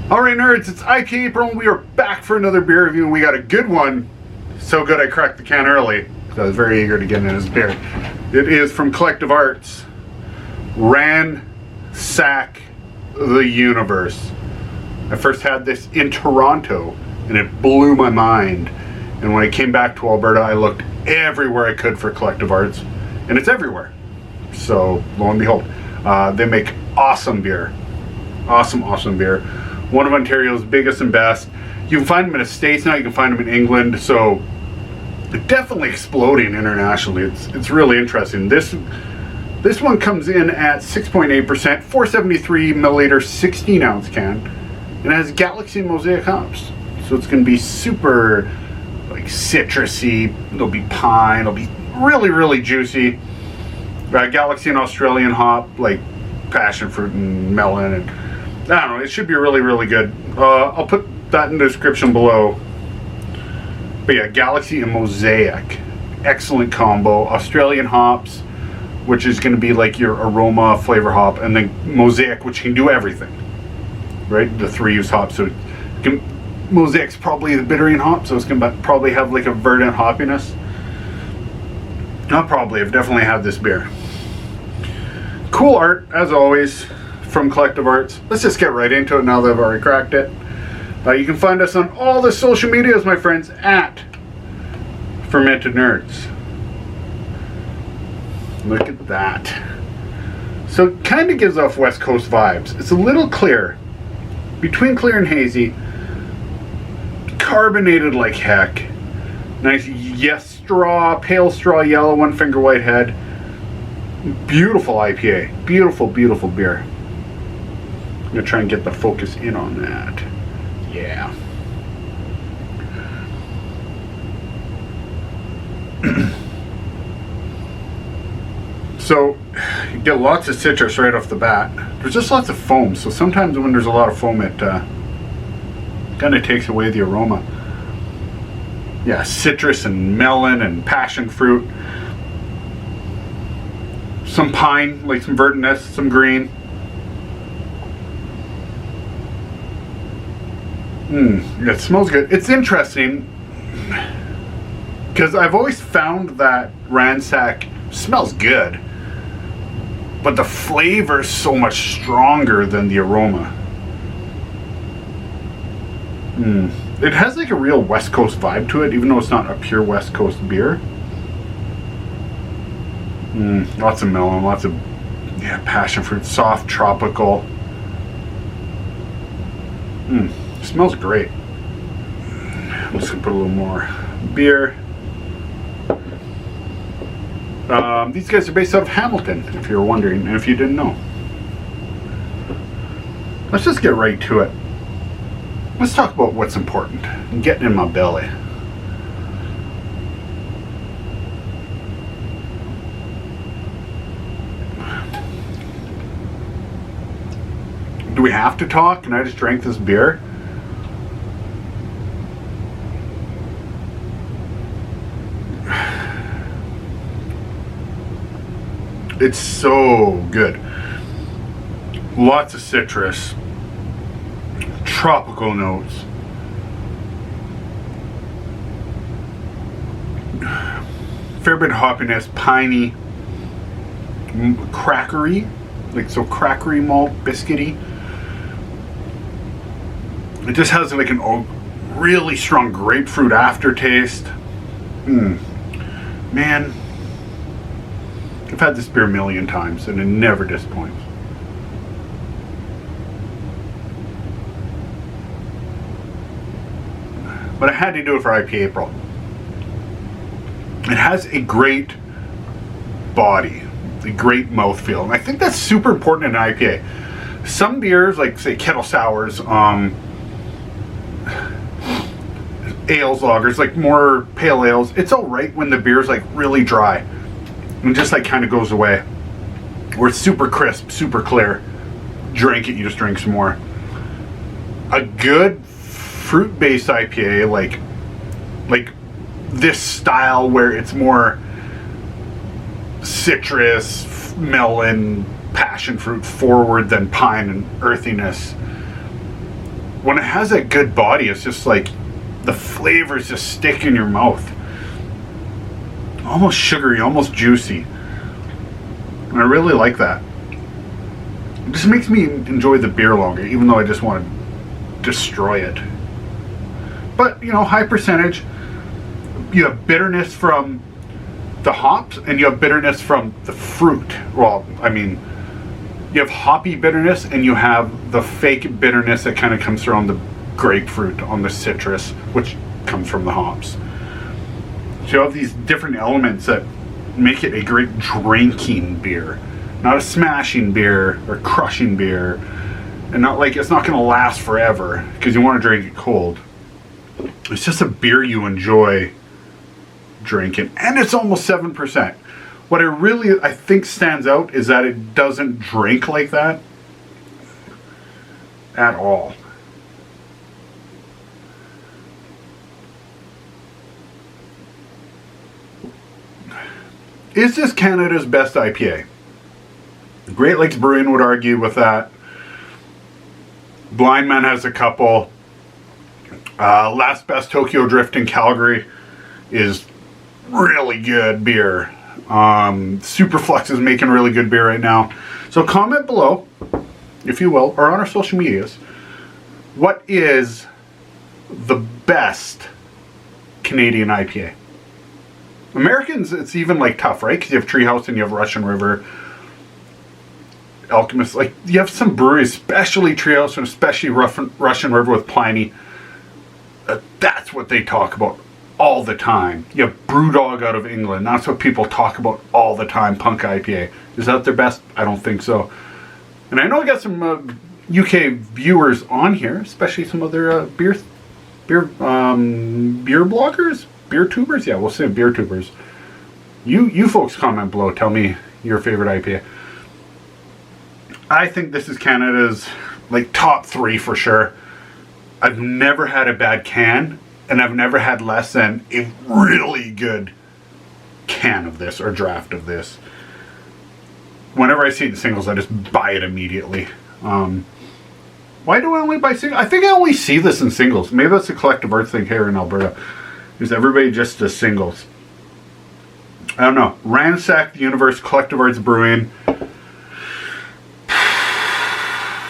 Alright nerds, it's IPApril and we are back for another beer review, and we got a good one. So good I cracked the can early because I was very eager to get into this beer. It is from Collective Arts, Ransack the Universe. I first had this in Toronto and it blew my mind. And when I came back to Alberta, I looked everywhere I could for Collective Arts, and it's everywhere. So lo and behold, they make awesome beer. Awesome beer. One of Ontario's biggest and best. You can find them in the States now, you can find them in England, so definitely exploding internationally. It's really interesting. This one comes in at 6.8%, 473 milliliter, 16 ounce can, and it has Galaxy and Mosaic hops. So it's going to be super like citrusy, it'll be pine, it'll be really juicy. Galaxy and Australian hop, like passion fruit and melon, and I don't know, it should be really good. I'll put that in the description below. But yeah, Galaxy and Mosaic, excellent combo. Australian hops, which is going to be like your aroma flavor hop, and then Mosaic, which can do everything, right? The three use hops. So Mosaic's probably the bittering hop, so it's going to probably have like a verdant hoppiness. Not probably, I've definitely had this beer. Cool art, as always, from Collective Arts. Let's just get right into it now that I've already cracked it. You can find us on all the social medias, my friends, at Fermented Nerds. Look at that. So it kind of gives off West Coast vibes. It's a little clear, between clear and hazy, carbonated like heck. Nice yes straw, pale straw yellow, one finger white head. Beautiful IPA. Beautiful beer. I'm going to try and get the focus in on that. Yeah. So, you get lots of citrus right off the bat. There's just lots of foam, so sometimes when there's a lot of foam, it kind of takes away the aroma. Yeah, citrus and melon and passion fruit. Some pine, like some verdantness, some green. It smells good. It's interesting because I've always found that Ransack smells good, but the flavor is so much stronger than the aroma. It has like a real West Coast vibe to it, even though it's not a pure West Coast beer. Lots of melon, lots of passion fruit, soft, tropical. Smells great. I'm just gonna put a little more beer. These guys are based out of Hamilton, if you're wondering, and if you didn't know. Let's just get right to it. Let's talk about what's important and getting in my belly. Do we have to talk? Can I just drink this beer? It's so good. Lots of citrus, tropical notes. Fair bit of hoppiness, piney, crackery, like so crackery malt, biscuity. It just has like a really strong grapefruit aftertaste. Man, I've had this beer a million times and it never disappoints. But I had to do it for IPApril. It has a great body, a great mouthfeel, and I think that's super important in an IPA. Some beers, like say kettle sours, ales, lagers, like more pale ales, it's alright when the beer's like really dry and just like kind of goes away. Where it's super crisp, super clear. Drink it, you just drink some more. A good fruit-based IPA, like this style where it's more citrus, melon, passion fruit forward than pine and earthiness. when it has a good body, it's just like the flavors just stick in your mouth. Almost sugary, almost juicy. And I really like that. It just makes me enjoy the beer longer, even though I just want to destroy it. But, you know, high percentage. You have bitterness from the hops, and you have bitterness from the fruit. Well, I mean, you have hoppy bitterness, and you have the fake bitterness that kind of comes through on the grapefruit, on the citrus, which comes from the hops. So you have these different elements that make it a great drinking beer. Not a smashing beer or crushing beer. And not like, it's not going to last forever because you want to drink it cold. It's just a beer you enjoy drinking. And it's almost 7%. What I think stands out is that it doesn't drink like that at all. Is this Canada's best IPA? Great Lakes Brewing would argue with that. Blind Man has a couple. Last Best Tokyo Drift in Calgary is really good beer. Superflux is making really good beer right now. So comment below, if you will, or on our social medias, what is the best Canadian IPA? Americans, it's even like tough, right? Because you have Treehouse and you have Russian River, Alchemist. Like, you have some breweries, especially Treehouse and especially Russian River with Pliny. That's what they talk about all the time. You have Brewdog out of England. That's what people talk about all the time. Punk IPA. Is that their best? I don't think so. And I know I got some UK viewers on here, especially some other beer bloggers. Beer tubers? Yeah, we'll say beer tubers. You folks comment below. Tell me your favorite IPA. I think this is Canada's like top 3 for sure. I've never had a bad can, and I've never had less than a really good can of this or draft of this. Whenever I see it in singles, I just buy it immediately. Why do I only buy singles? I think I only see this in singles. Maybe that's a collective arts thing here in Alberta. Is everybody just does singles? I don't know. Ransack the Universe, Collective Arts Brewing.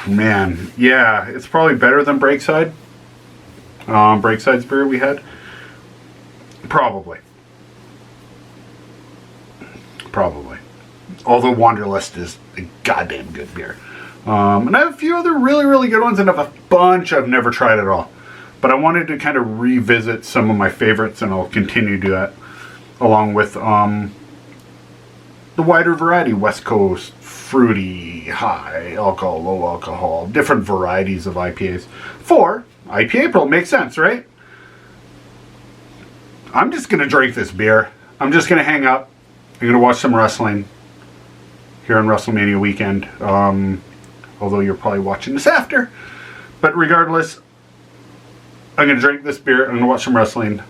Man, yeah, it's probably better than Breakside. Breakside's beer we had. Probably. Although Wanderlust is a goddamn good beer. And I have a few other really, really good ones, and I have a bunch I've never tried at all. But I wanted to kind of revisit some of my favorites, and I'll continue to do that, along with the wider variety, West Coast, fruity, high alcohol, low alcohol, different varieties of IPAs. For IPApril, makes sense, right? I'm just going to drink this beer. I'm just going to hang up. I'm going to watch some wrestling here on WrestleMania weekend. Although you're probably watching this after. But regardless, I'm going to drink this beer, I'm going to watch some wrestling,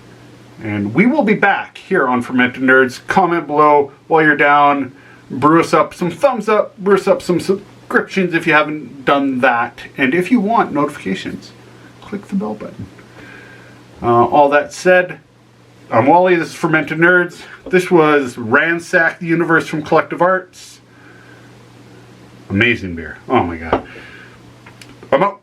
and we will be back here on Fermented Nerds. Comment below while you're down, brew us up some thumbs up, brew us up some subscriptions if you haven't done that, and if you want notifications, click the bell button. All that said, I'm Wally, this is Fermented Nerds. This was Ransack the Universe from Collective Arts. Amazing beer. Oh my god. I'm out.